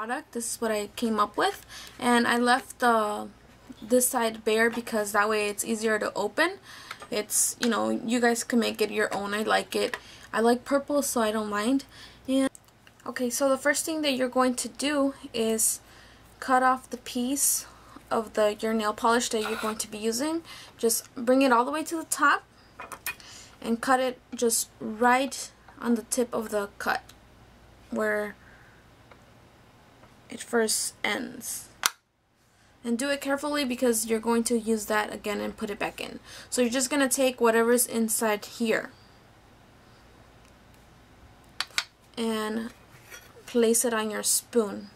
product. This is what I came up with, and I left this side bare because that way it's easier to open. It's, you know, you guys can make it your own. I like it. I like purple, so I don't mind. And okay, so the first thing that you're going to do is cut off the piece of your nail polish that you're going to be using. Just bring it all the way to the top and cut it just right on the tip of the cut where it first ends. And do it carefully because you're going to use that again and put it back in. So you're just going to take whatever's inside here and place it on your spoon.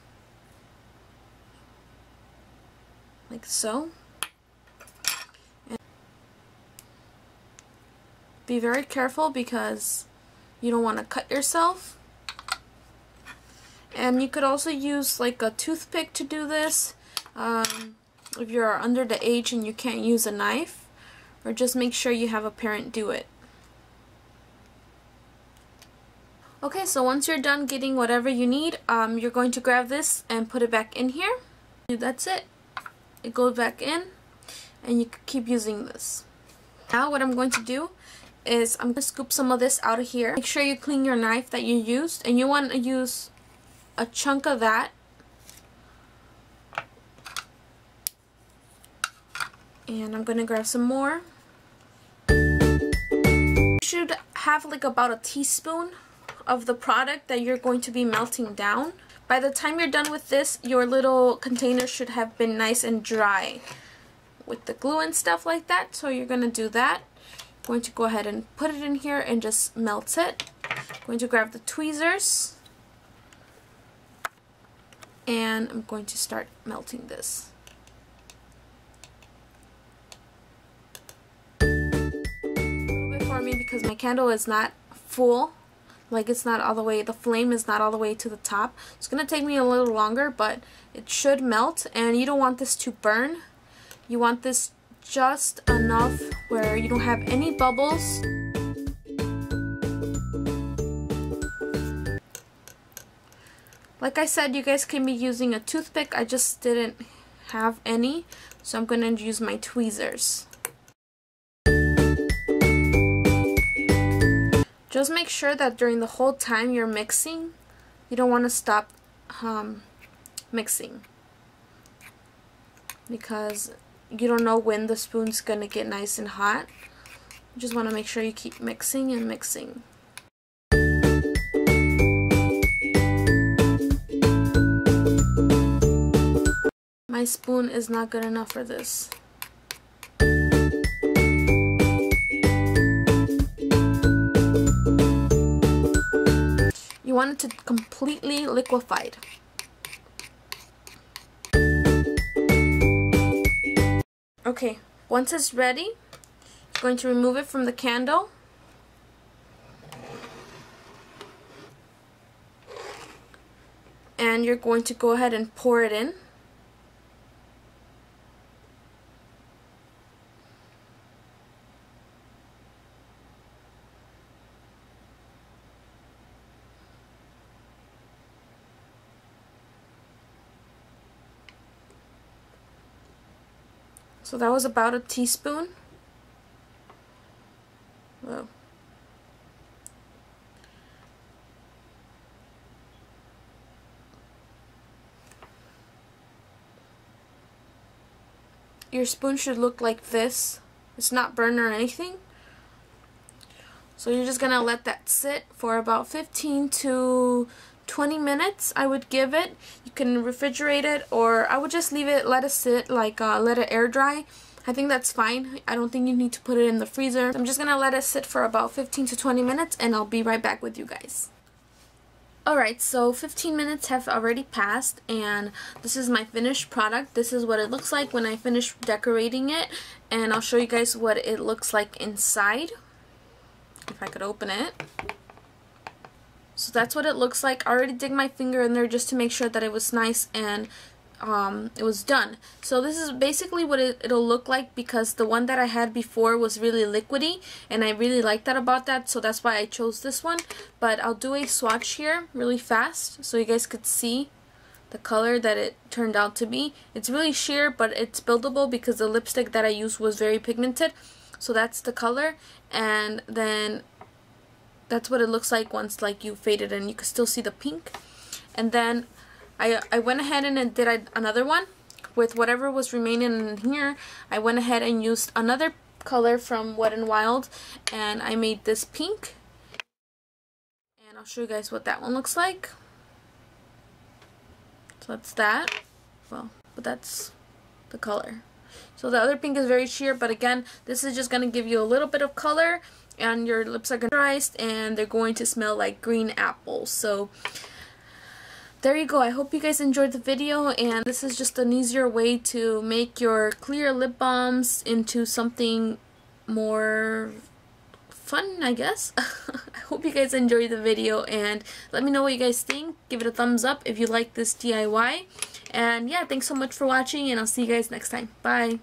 Like so. And be very careful because you don't want to cut yourself. And you could also use like a toothpick to do this. If you're under the age and you can't use a knife, or just make sure you have a parent do it. Okay, so once you're done getting whatever you need, you're going to grab this and put it back in here. That's it. It goes back in and you can keep using this. Now what I'm going to do is I'm going to scoop some of this out of here. Make sure you clean your knife that you used, and you want to use a chunk of that. And I'm going to grab some more. You should have like about a teaspoon of the product that you're going to be melting down. By the time you're done with this, your little container should have been nice and dry with the glue and stuff like that. So you're going to do that. I'm going to go ahead and put it in here and just melt it. I'm going to grab the tweezers and I'm going to start melting this. Me because my candle is not full, like it's not all the way, the flame is not all the way to the top. It's gonna take me a little longer, but it should melt. And you don't want this to burn. You want this just enough where you don't have any bubbles. Like I said, you guys can be using a toothpick. I just didn't have any, so I'm gonna use my tweezers. Just make sure that during the whole time you're mixing, you don't want to stop mixing, because you don't know when the spoon's going to get nice and hot. You just want to make sure you keep mixing and mixing. My spoon is not good enough for this. You want it to completely liquefied. Okay, once it's ready, I'm going to remove it from the candle. And you're going to go ahead and pour it in. So that was about a teaspoon. Whoa. Your spoon should look like this. It's not burned or anything. So you're just gonna let that sit for about 15 to 20 minutes, I would give it. You can refrigerate it, or I would just leave it, let it sit, like let it air dry. I think that's fine. I don't think you need to put it in the freezer. I'm just gonna let it sit for about 15 to 20 minutes and I'll be right back with you guys. Alright, so 15 minutes have already passed and this is my finished product. This is what it looks like when I finish decorating it, and I'll show you guys what it looks like inside. If I could open it. So that's what it looks like. I already dig my finger in there just to make sure that it was nice and it was done. So this is basically what it'll look like, because the one that I had before was really liquidy and I really like that about that, so that's why I chose this one. But I'll do a swatch here really fast so you guys could see the color that it turned out to be. It's really sheer, but it's buildable because the lipstick that I used was very pigmented. So that's the color, and then that's what it looks like once like you fade it in. You can still see the pink. And then I went ahead and did another one with whatever was remaining in here. I went ahead and used another color from Wet n Wild, and I made this pink. And I'll show you guys what that one looks like. So that's that. Well, but that's the color. So the other pink is very sheer, but again, this is just going to give you a little bit of color, and your lips are going to dry, and they're going to smell like green apples. So there you go. I hope you guys enjoyed the video, and this is just an easier way to make your clear lip balms into something more fun, I guess. I hope you guys enjoyed the video, and let me know what you guys think. Give it a thumbs up if you like this DIY. And yeah, thanks so much for watching, and I'll see you guys next time. Bye!